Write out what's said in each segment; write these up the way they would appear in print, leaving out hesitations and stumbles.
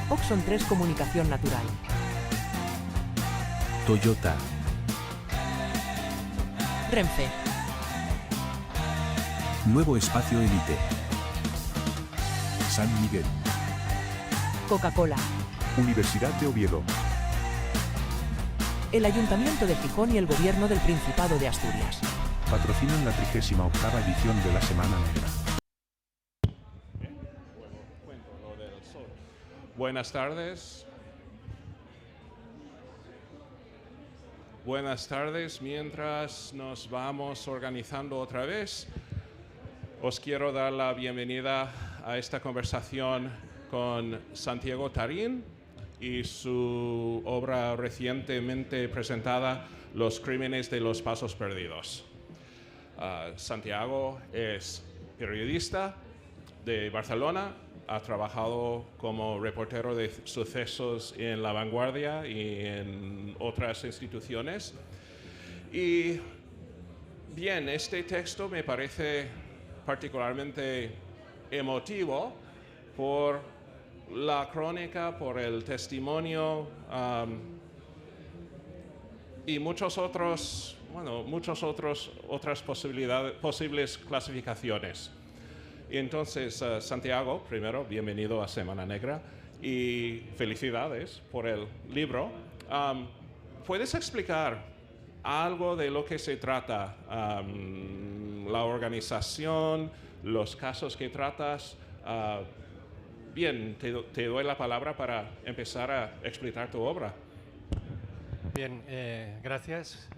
Oxon 3 Comunicación Natural. Toyota. Renfe. Nuevo Espacio Elite. San Miguel. Coca-Cola. Universidad de Oviedo. El Ayuntamiento de Gijón y el Gobierno del Principado de Asturias. Patrocinan la 38ª edición de la Semana Negra. Buenas tardes. Buenas tardes. Mientras nos vamos organizando otra vez, os quiero dar la bienvenida a esta conversación con Santiago Tarín y su obra recientemente presentada, Los crímenes de los pasos perdidos. Santiago es periodista de Barcelona, ha trabajado como reportero de sucesos en La Vanguardia y en otras instituciones. Y bien, este texto me parece particularmente emotivo por la crónica, por el testimonio y otras posibles clasificaciones. Y entonces, Santiago, primero, bienvenido a Semana Negra y felicidades por el libro. ¿Puedes explicar algo de lo que se trata? La organización, los casos que tratas. Bien, te doy la palabra para empezar a explicar tu obra. Bien, gracias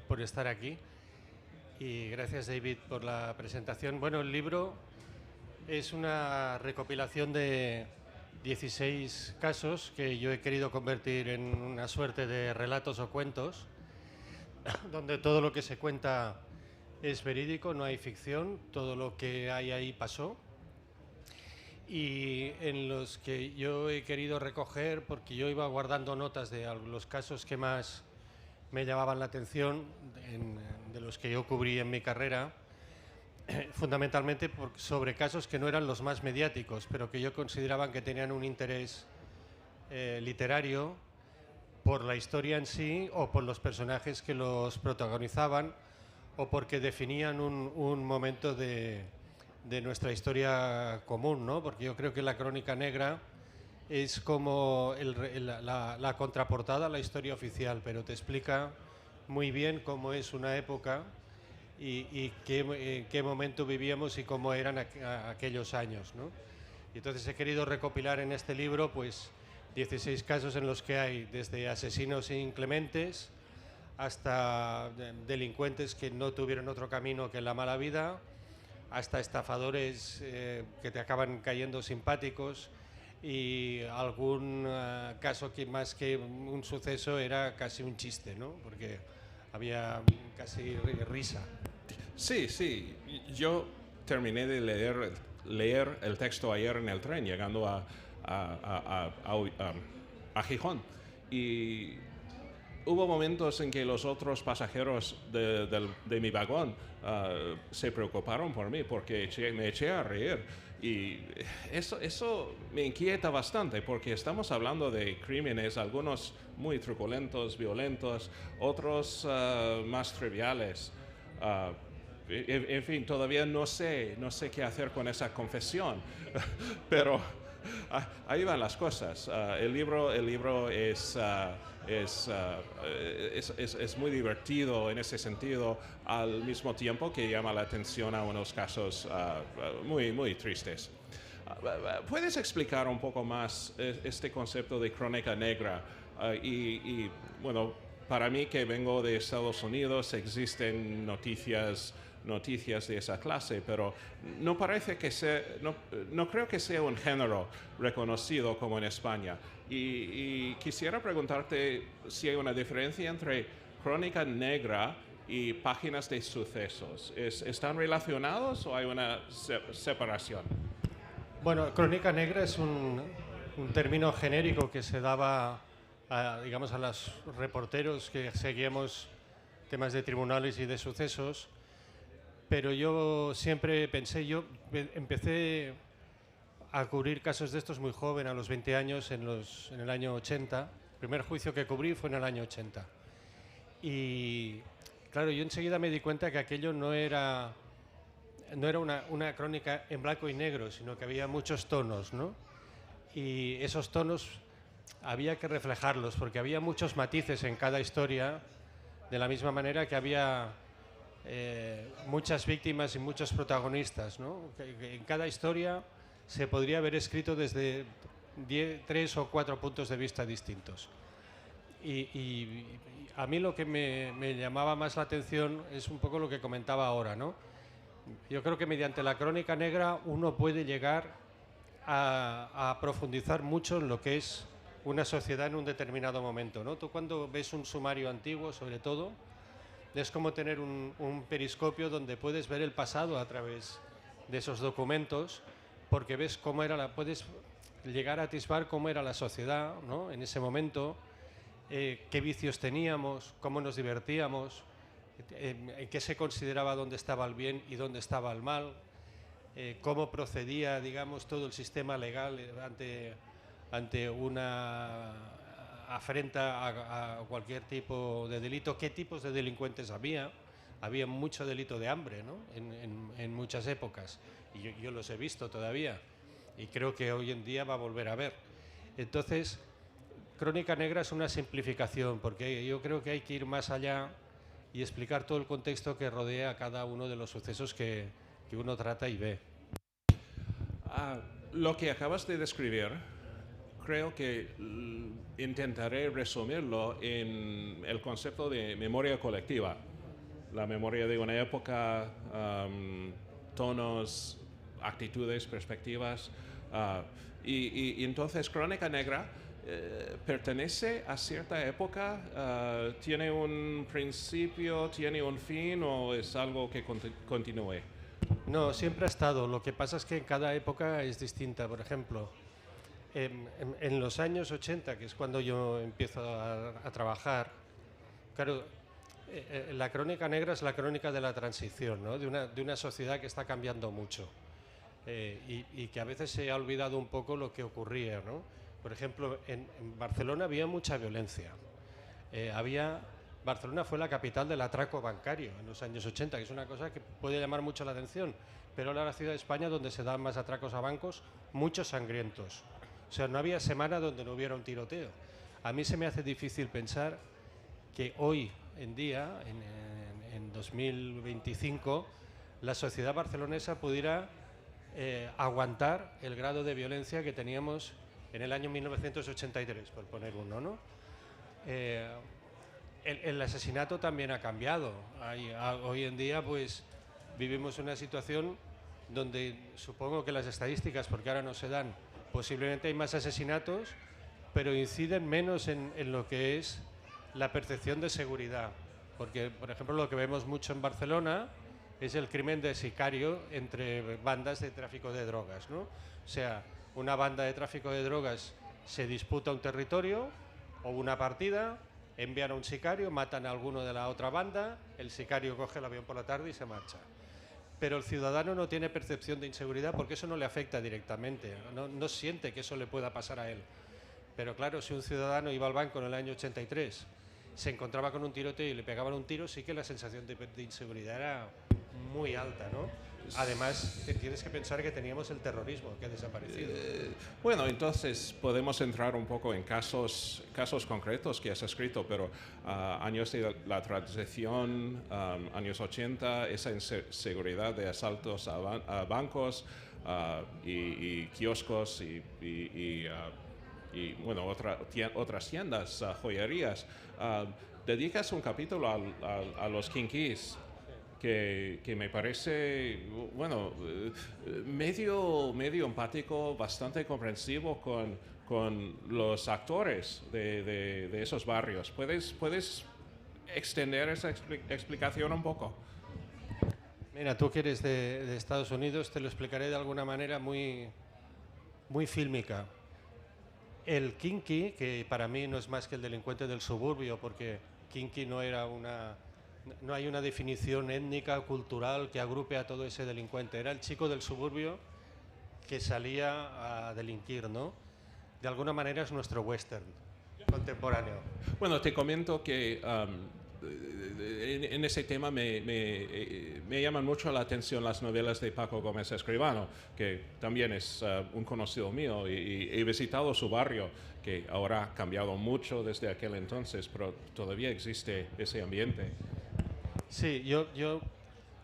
por estar aquí y gracias, David, por la presentación. Bueno, el libro es una recopilación de 16 casos que yo he querido convertir en una suerte de relatos o cuentos, donde todo lo que se cuenta es verídico, no hay ficción, todo lo que hay ahí pasó, y en los que yo he querido recoger, porque yo iba guardando notas de los casos que más me llamaban la atención, de los que yo cubrí en mi carrera, fundamentalmente sobre casos que no eran los más mediáticos, pero que yo consideraba que tenían un interés literario por la historia en sí, o por los personajes que los protagonizaban, o porque definían un momento de nuestra historia común, ¿no? Porque yo creo que la crónica negra es como la contraportada a la historia oficial, pero te explica muy bien cómo es una época y qué momento vivíamos y cómo eran aquellos años, ¿no? Y entonces he querido recopilar en este libro pues 16 casos en los que hay desde asesinos inclementes hasta delincuentes que no tuvieron otro camino que la mala vida, hasta estafadores que te acaban cayendo simpáticos, y algún caso que más que un suceso era casi un chiste, ¿no? Porque había casi risa. Sí. Yo terminé de leer el texto ayer en el tren, llegando a Gijón. Y hubo momentos en que los otros pasajeros de mi vagón se preocuparon por mí porque me eché a reír. Y eso me inquieta bastante porque estamos hablando de crímenes, algunos muy truculentos, violentos, otros más triviales. En fin, todavía no sé qué hacer con esa confesión, pero ahí van las cosas. El libro es muy divertido en ese sentido, al mismo tiempo que llama la atención a unos casos muy tristes. ¿Puedes explicar un poco más este concepto de crónica negra? Y bueno, para mí, que vengo de Estados Unidos, existen noticias de esa clase, pero no creo que sea un género reconocido como en España. Y quisiera preguntarte si hay una diferencia entre crónica negra y páginas de sucesos. ¿Están relacionados o hay una separación? Bueno, crónica negra es un término genérico que se daba a los reporteros que seguíamos temas de tribunales y de sucesos, pero yo siempre pensé, yo empecé a cubrir casos de estos muy joven, a los 20 años, en el año 80. El primer juicio que cubrí fue en el año 80. Y claro, yo enseguida me di cuenta que aquello no era una crónica en blanco y negro, sino que había muchos tonos, ¿no? Y esos tonos había que reflejarlos, porque había muchos matices en cada historia, de la misma manera que había muchas víctimas y muchos protagonistas, ¿no? Que en cada historia se podría haber escrito desde 3 o 4 puntos de vista distintos. Y a mí lo que me llamaba más la atención es un poco lo que comentaba ahora, ¿no? Yo creo que mediante la crónica negra uno puede llegar a profundizar mucho en lo que es una sociedad en un determinado momento, ¿no? Tú cuando ves un sumario antiguo, sobre todo, es como tener un periscopio donde puedes ver el pasado a través de esos documentos, porque ves cómo puedes llegar a atisbar cómo era la sociedad, ¿no? En ese momento, qué vicios teníamos, cómo nos divertíamos, en qué se consideraba dónde estaba el bien y dónde estaba el mal, cómo procedía, digamos, todo el sistema legal ante una afrenta a cualquier tipo de delito, qué tipos de delincuentes había. Había mucho delito de hambre, ¿no? en muchas épocas, y yo los he visto todavía, y creo que hoy en día va a volver a ver. Entonces, Crónica Negra es una simplificación, porque yo creo que hay que ir más allá y explicar todo el contexto que rodea a cada uno de los sucesos que uno trata y ve. Lo que acabas de describir, creo que intentaré resumirlo en el concepto de memoria colectiva. La memoria de una época, tonos, actitudes, perspectivas. Y entonces Crónica Negra pertenece a cierta época, tiene un principio, tiene un fin, o es algo que continúe. No, siempre ha estado. Lo que pasa es que en cada época es distinta. Por ejemplo, en los años 80, que es cuando yo empiezo a trabajar, claro, la Crónica Negra es la crónica de la transición, ¿no? de una sociedad que está cambiando mucho, y que a veces se ha olvidado un poco lo que ocurría, ¿no? Por ejemplo, en Barcelona había mucha violencia. Barcelona fue la capital del atraco bancario en los años 80, que es una cosa que puede llamar mucho la atención, pero era la ciudad de España donde se dan más atracos a bancos, muchos sangrientos. O sea, no había semana donde no hubiera un tiroteo. A mí se me hace difícil pensar que hoy en día, en 2025, la sociedad barcelonesa pudiera aguantar el grado de violencia que teníamos en el año 1983, por poner uno, ¿no? El asesinato también ha cambiado. Hoy en día, pues, vivimos una situación donde supongo que las estadísticas, porque ahora no se dan, posiblemente hay más asesinatos, pero inciden menos en lo que es la percepción de seguridad. Porque, por ejemplo, lo que vemos mucho en Barcelona es el crimen de sicario entre bandas de tráfico de drogas, ¿no? O sea, una banda de tráfico de drogas se disputa un territorio o una partida, envían a un sicario, matan a alguno de la otra banda, el sicario coge el avión por la tarde y se marcha. Pero el ciudadano no tiene percepción de inseguridad porque eso no le afecta directamente, no siente que eso le pueda pasar a él. Pero claro, si un ciudadano iba al banco en el año 83, se encontraba con un tiroteo y le pegaban un tiro, sí que la sensación de inseguridad era muy alta, ¿no? Además, tienes que pensar que teníamos el terrorismo, que ha desaparecido. Bueno, entonces podemos entrar un poco en casos concretos que has escrito, pero años de la transición, años 80, esa inseguridad de asaltos a bancos y kioscos y bueno, otras tiendas, joyerías. Dedicas un capítulo a los kinkis, que me parece, bueno, medio empático, bastante comprensivo con los actores de esos barrios. ¿Puedes extender esa explicación un poco? Mira, tú que eres de Estados Unidos, te lo explicaré de alguna manera muy, muy fílmica. El kinky, que para mí no es más que el delincuente del suburbio, porque kinky no hay una definición étnica, cultural que agrupe a todo ese delincuente. Era el chico del suburbio que salía a delinquir, ¿no? De alguna manera es nuestro western contemporáneo. Bueno, te comento que en ese tema me llaman mucho la atención las novelas de Paco Gómez Escribano, que también es un conocido mío, y he visitado su barrio, que ahora ha cambiado mucho desde aquel entonces, pero todavía existe ese ambiente. Sí,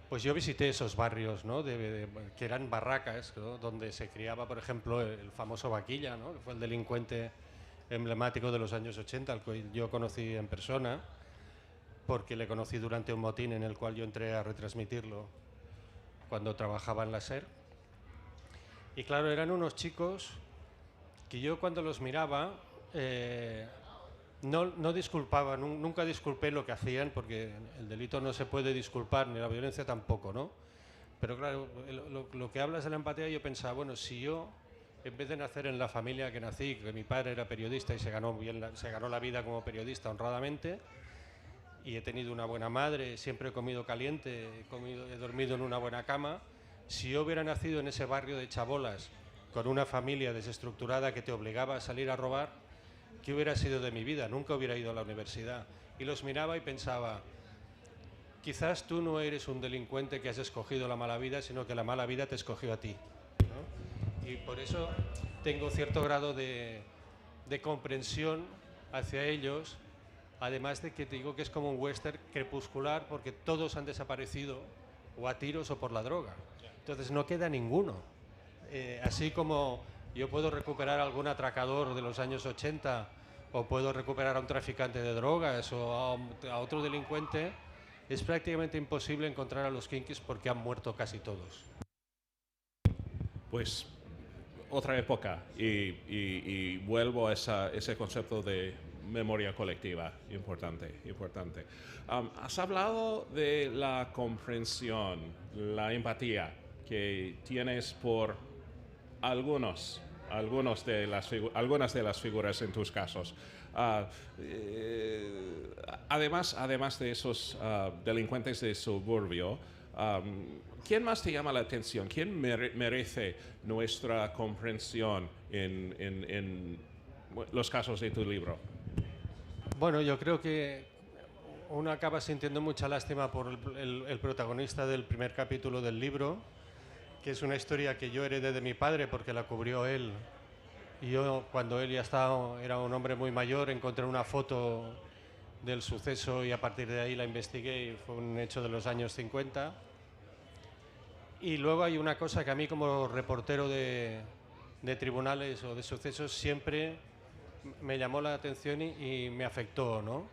pues yo visité esos barrios, ¿no? Que eran barracas, ¿no? Donde se criaba, por ejemplo, el famoso Vaquilla, ¿no? Que fue el delincuente emblemático de los años 80, al que yo conocí en persona, porque le conocí durante un motín en el cual yo entré a retransmitirlo cuando trabajaba en la SER. Y claro, eran unos chicos que yo cuando los miraba no disculpaba, nunca disculpé lo que hacían, porque el delito no se puede disculpar, ni la violencia tampoco, ¿no? Pero claro, lo que hablas de la empatía, yo pensaba, bueno, si yo, en vez de nacer en la familia que nací, que mi padre era periodista y se ganó la vida como periodista honradamente, y he tenido una buena madre, siempre he comido caliente, he dormido en una buena cama, si yo hubiera nacido en ese barrio de chabolas, con una familia desestructurada que te obligaba a salir a robar, ¿qué hubiera sido de mi vida? Nunca hubiera ido a la universidad. Y los miraba y pensaba, quizás tú no eres un delincuente que has escogido la mala vida, sino que la mala vida te escogió a ti, ¿no? Y por eso tengo cierto grado de comprensión hacia ellos, además de que te digo que es como un western crepuscular, porque todos han desaparecido o a tiros o por la droga. Entonces no queda ninguno. Así como yo puedo recuperar algún atracador de los años 80 o puedo recuperar a un traficante de drogas o a otro delincuente, es prácticamente imposible encontrar a los kinkis porque han muerto casi todos. Pues otra época, y vuelvo a ese concepto de memoria colectiva, importante. Has hablado de la comprensión, la empatía que tienes por algunas de las figuras en tus casos. Además de esos delincuentes de suburbio, ¿quién más te llama la atención? ¿Quién merece nuestra comprensión en los casos de tu libro? Bueno, yo creo que uno acaba sintiendo mucha lástima por el protagonista del primer capítulo del libro, que es una historia que yo heredé de mi padre porque la cubrió él. Y yo, cuando él ya era un hombre muy mayor, encontré una foto del suceso y a partir de ahí la investigué y fue un hecho de los años 50. Y luego hay una cosa que a mí como reportero de tribunales o de sucesos siempre me llamó la atención y me afectó, ¿no?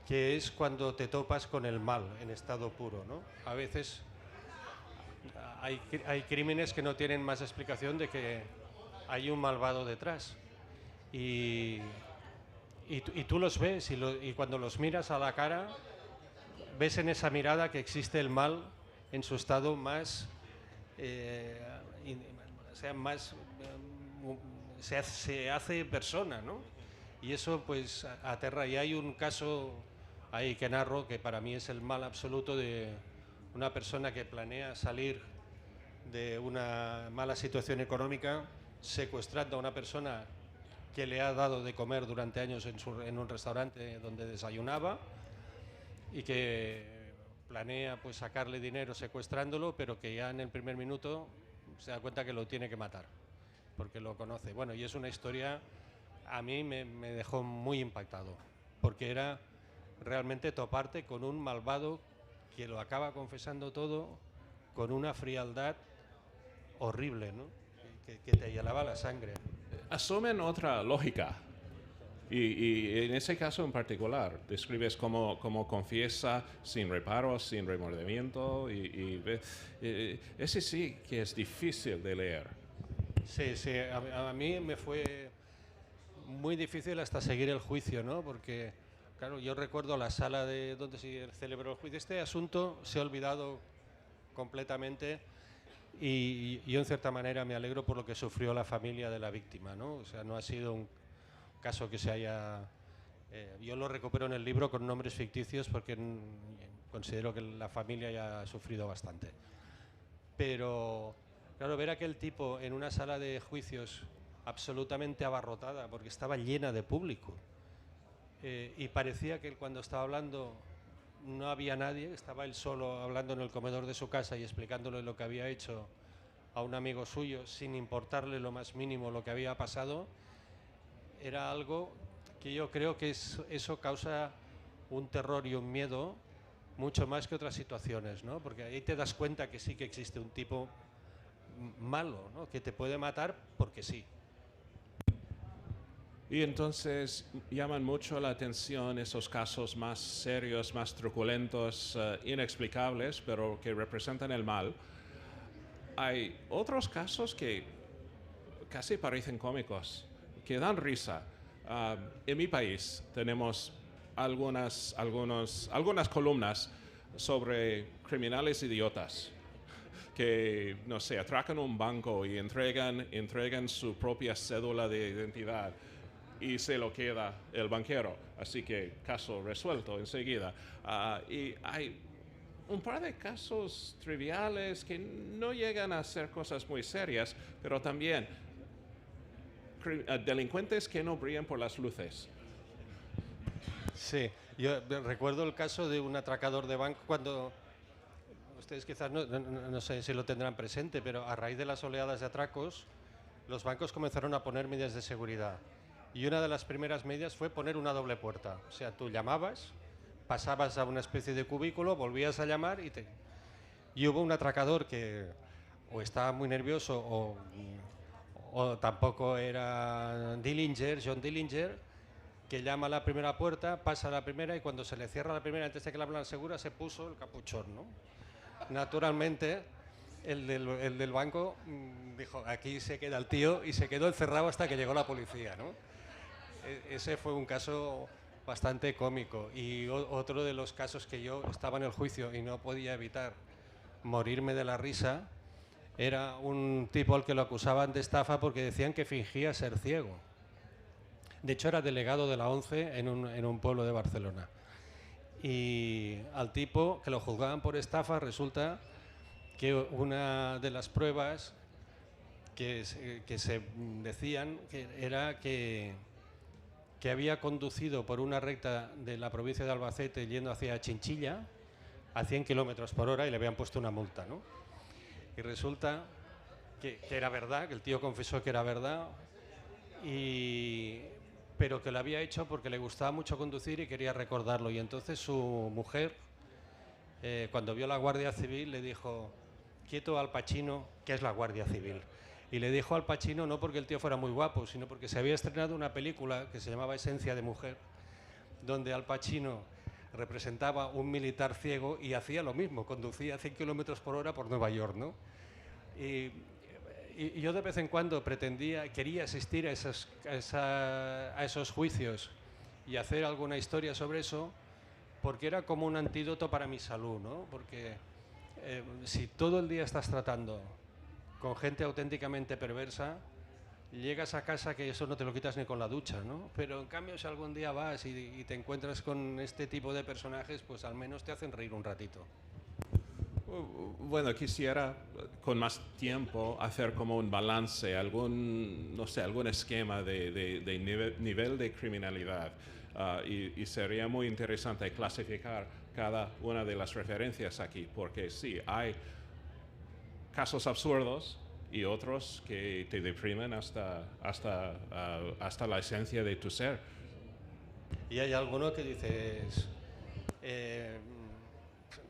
Que es cuando te topas con el mal en estado puro, ¿no? A veces hay crímenes que no tienen más explicación de que hay un malvado detrás. Y tú los ves y cuando los miras a la cara, ves en esa mirada que existe el mal en su estado más... se hace persona, ¿no? Y eso pues aterra. Y hay un caso ahí que narro que para mí es el mal absoluto de una persona que planea salir de una mala situación económica secuestrando a una persona que le ha dado de comer durante años en un restaurante donde desayunaba y que planea pues sacarle dinero secuestrándolo, pero que ya en el primer minuto se da cuenta que lo tiene que matar porque lo conoce. Bueno, y es una historia, a mí me dejó muy impactado, porque era realmente toparte con un malvado que lo acaba confesando todo con una frialdad horrible, ¿no? Que te helaba la sangre. Asumen otra lógica. Y en ese caso en particular, describes cómo confiesa sin reparos, sin remordimiento, ese sí que es difícil de leer. Sí, a mí me fue muy difícil hasta seguir el juicio, ¿no? Porque, claro, yo recuerdo la sala donde se celebró el juicio. Este asunto se ha olvidado completamente y yo en cierta manera me alegro por lo que sufrió la familia de la víctima, ¿no? O sea, no ha sido un caso que se haya... yo lo recupero en el libro con nombres ficticios porque considero que la familia ya ha sufrido bastante. Pero Claro, ver a aquel tipo en una sala de juicios absolutamente abarrotada, porque estaba llena de público, y parecía que cuando estaba hablando no había nadie, estaba él solo hablando en el comedor de su casa y explicándole lo que había hecho a un amigo suyo, sin importarle lo más mínimo lo que había pasado, era algo que yo creo que eso causa un terror y un miedo mucho más que otras situaciones, ¿no? Porque ahí te das cuenta que sí que existe un tipo malo, ¿no? Que te puede matar porque sí. Y entonces llaman mucho la atención esos casos más serios, más truculentos, inexplicables, pero que representan el mal. Hay otros casos que casi parecen cómicos, que dan risa. En mi país tenemos algunas columnas sobre criminales idiotas que, no sé, atracan un banco y entregan su propia cédula de identidad y se lo queda el banquero. Así que caso resuelto enseguida. Y hay un par de casos triviales que no llegan a ser cosas muy serias, pero también delincuentes que no brillan por las luces. Sí, yo recuerdo el caso de un atracador de banco cuando, ustedes quizás no sé si lo tendrán presente, pero a raíz de las oleadas de atracos, los bancos comenzaron a poner medidas de seguridad. Y una de las primeras medidas fue poner una doble puerta. O sea, tú llamabas, pasabas a una especie de cubículo, volvías a llamar y hubo un atracador que o estaba muy nervioso o tampoco era John Dillinger, que llama a la primera puerta, pasa a la primera y cuando se le cierra la primera, antes de que la hablan segura, se puso el capuchón, ¿no? Naturalmente, el del banco dijo, aquí se queda el tío, y se quedó encerrado hasta que llegó la policía, ¿no? Ese fue un caso bastante cómico. Y otro de los casos que yo estaba en el juicio y no podía evitar morirme de la risa, era un tipo al que lo acusaban de estafa porque decían que fingía ser ciego. De hecho, era delegado de la ONCE en un pueblo de Barcelona. Y al tipo que lo juzgaban por estafa, resulta que una de las pruebas que se decían era que había conducido por una recta de la provincia de Albacete yendo hacia Chinchilla a 100 kilómetros por hora y le habían puesto una multa, ¿no? Y resulta que era verdad, que el tío confesó que era verdad, pero que lo había hecho porque le gustaba mucho conducir y quería recordarlo. Y entonces su mujer, cuando vio a la Guardia Civil, le dijo, quieto Al Pacino, que es la Guardia Civil. Y le dijo Al Pacino no porque el tío fuera muy guapo, sino porque se había estrenado una película que se llamaba Esencia de Mujer, donde Al Pacino representaba un militar ciego y hacía lo mismo, conducía a 100 kilómetros por hora por Nueva York, ¿no? Y yo de vez en cuando quería asistir a esos juicios y hacer alguna historia sobre eso, porque era como un antídoto para mi salud, ¿no? Porque si todo el día estás tratando con gente auténticamente perversa, llegas a casa que eso no te lo quitas ni con la ducha, ¿no? Pero en cambio, si algún día vas y te encuentras con este tipo de personajes, pues al menos te hacen reír un ratito. Bueno, quisiera con más tiempo hacer como un balance, algún esquema de nivel de criminalidad. Y sería muy interesante clasificar cada una de las referencias aquí, porque sí, hay casos absurdos y otros que te deprimen hasta la esencia de tu ser. Y hay alguno que dices,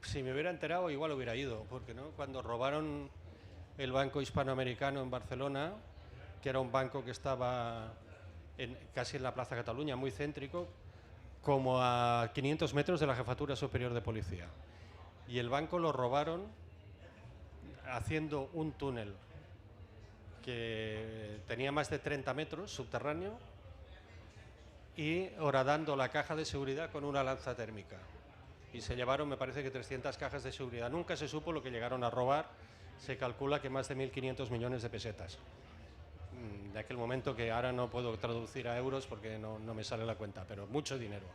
si me hubiera enterado igual hubiera ido, porque ¿no? Cuando robaron el Banco Hispanoamericano en Barcelona, que era un banco que estaba casi en la Plaza Cataluña, muy céntrico, como a 500 metros de la Jefatura Superior de Policía. Y el banco lo robaron haciendo un túnel que tenía más de 30 metros subterráneo y horadando la caja de seguridad con una lanza térmica. Y se llevaron, me parece que 300 cajas de seguridad. Nunca se supo lo que llegaron a robar. Se calcula que más de 1.500 millones de pesetas. De aquel momento, que ahora no puedo traducir a euros porque no me sale la cuenta, pero mucho dinero.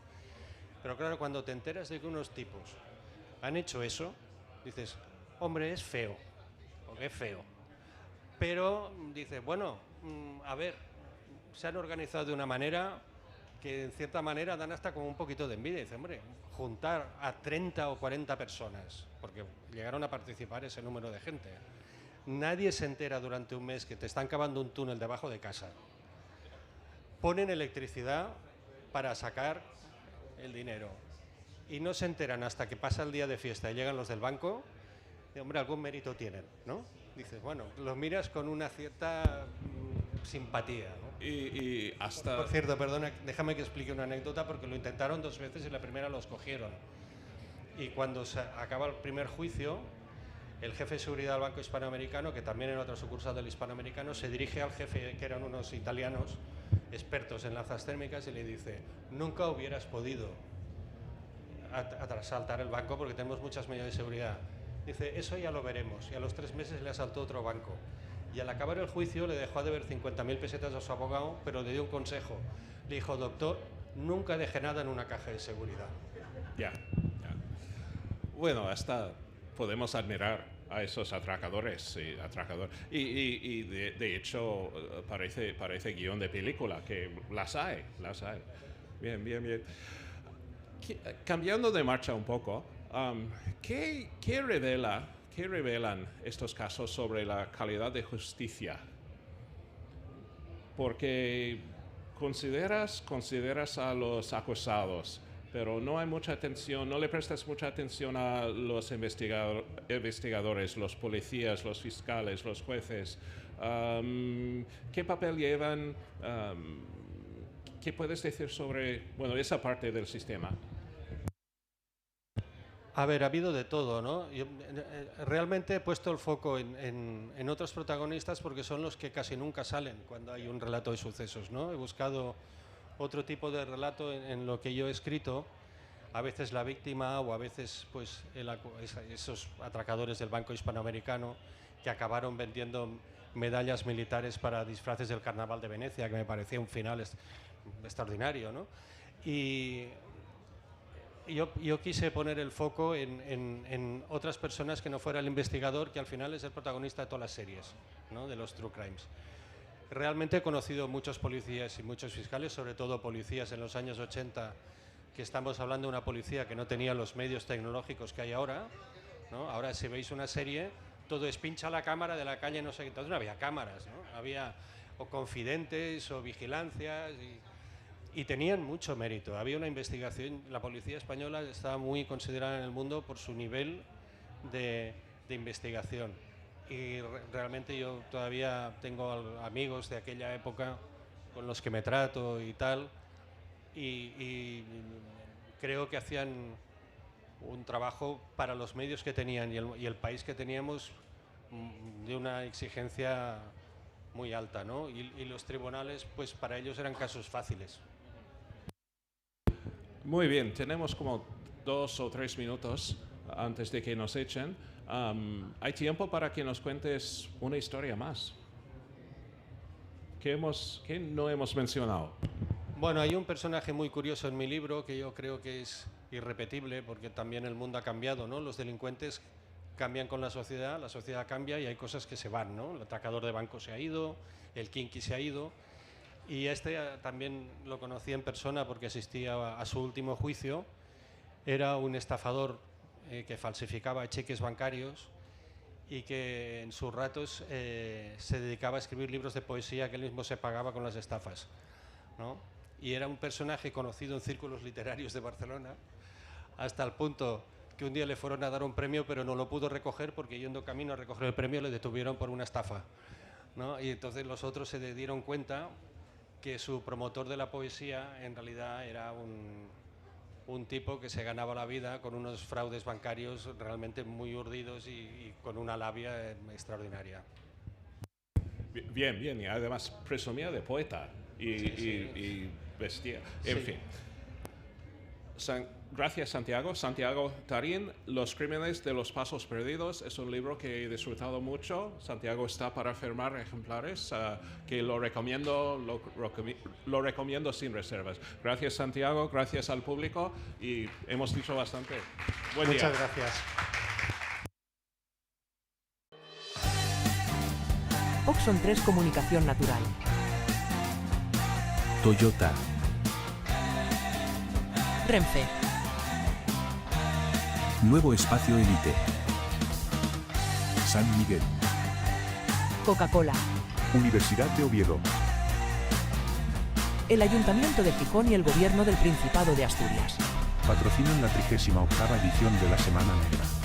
Pero claro, cuando te enteras de que unos tipos han hecho eso, dices, hombre, es feo, porque es feo. Pero dice, bueno, a ver, se han organizado de una manera que en cierta manera dan hasta como un poquito de envidia. Dice, hombre, juntar a 30 o 40 personas, porque llegaron a participar ese número de gente. Nadie se entera durante un mes que te están cavando un túnel debajo de casa. Ponen electricidad para sacar el dinero. Y no se enteran hasta que pasa el día de fiesta y llegan los del banco. Y, hombre, algún mérito tienen, ¿no? Dices, bueno, los miras con una cierta simpatía, ¿no? Y hasta... Por cierto, perdona, déjame que explique una anécdota, porque lo intentaron 2 veces y la primera los cogieron. Y cuando se acaba el primer juicio, el jefe de seguridad del Banco Hispanoamericano, que también era otra sucursal del Hispanoamericano, se dirige al jefe, que eran unos italianos expertos en lanzas térmicas, y le dice, nunca hubieras podido asaltar el banco porque tenemos muchas medidas de seguridad. Dice, eso ya lo veremos. Y a los 3 meses le asaltó otro banco. Y al acabar el juicio le dejó de ver 50.000 pesetas a su abogado, pero le dio un consejo. Le dijo, doctor, nunca deje nada en una caja de seguridad. Ya. Bueno, hasta podemos admirar a esos atracadores. Y de hecho, parece guión de película, que las hay. Bien. Cambiando de marcha un poco, ¿qué revelan estos casos sobre la calidad de justicia? Porque consideras a los acusados, pero no hay mucha atención, no le prestas mucha atención a los investigadores, los policías, los fiscales, los jueces. ¿Qué papel llevan? ¿Qué puedes decir sobre, esa parte del sistema? A ver, ha habido de todo, ¿no? Yo, realmente he puesto el foco en otros protagonistas porque son los que casi nunca salen cuando hay un relato de sucesos, ¿no? He buscado otro tipo de relato en lo que yo he escrito, a veces la víctima o a veces pues esos atracadores del Banco Hispanoamericano que acabaron vendiendo medallas militares para disfraces del Carnaval de Venecia, que me parecía un final extraordinario, ¿no? Y yo quise poner el foco en otras personas que no fuera el investigador, que al final es el protagonista de todas las series, ¿no? De los True Crimes. Realmente he conocido muchos policías y muchos fiscales, sobre todo policías en los años 80, que estamos hablando de una policía que no tenía los medios tecnológicos que hay ahora, ¿no? Ahora si veis una serie, todo es pincha la cámara de la calle, no sé qué, entonces no había cámaras, ¿no? Había o confidentes o vigilancias y tenían mucho mérito. Había una investigación, la policía española estaba muy considerada en el mundo por su nivel de investigación. Y realmente yo todavía tengo amigos de aquella época con los que me trato y tal, y creo que hacían un trabajo para los medios que tenían y el país que teníamos de una exigencia muy alta, ¿no? Y los tribunales, pues para ellos eran casos fáciles. Muy bien, tenemos como 2 o 3 minutos antes de que nos echen. Hay tiempo para que nos cuentes una historia más. ¿Qué no hemos mencionado? Bueno, hay un personaje muy curioso en mi libro que yo creo que es irrepetible porque también el mundo ha cambiado, ¿no? Los delincuentes cambian con la sociedad cambia y hay cosas que se van, ¿no? El atracador de banco se ha ido, el kinky se ha ido. Y también lo conocí en persona porque asistí a su último juicio. Era un estafador que falsificaba cheques bancarios y que en sus ratos se dedicaba a escribir libros de poesía que él mismo se pagaba con las estafas, ¿no? Y era un personaje conocido en círculos literarios de Barcelona, hasta el punto que un día le fueron a dar un premio, pero no lo pudo recoger porque yendo camino a recoger el premio le detuvieron por una estafa, ¿no? Y entonces los otros se dieron cuenta que su promotor de la poesía en realidad era un tipo que se ganaba la vida con unos fraudes bancarios realmente muy urdidos y con una labia extraordinaria. Bien, y además presumía de poeta y vestía. En fin. Gracias, Santiago. Santiago Tarín, Los crímenes de los pasos perdidos, es un libro que he disfrutado mucho. Santiago está para firmar ejemplares, que lo recomiendo sin reservas. Gracias, Santiago, gracias al público y hemos dicho bastante. Buen día. Muchas gracias. Jackson 3 Comunicación Natural. Toyota, Renfe. Nuevo Espacio Elite. San Miguel, Coca-Cola. Universidad de Oviedo. El Ayuntamiento de Gijón y el Gobierno del Principado de Asturias. Patrocinan la 38ª edición de la Semana Negra.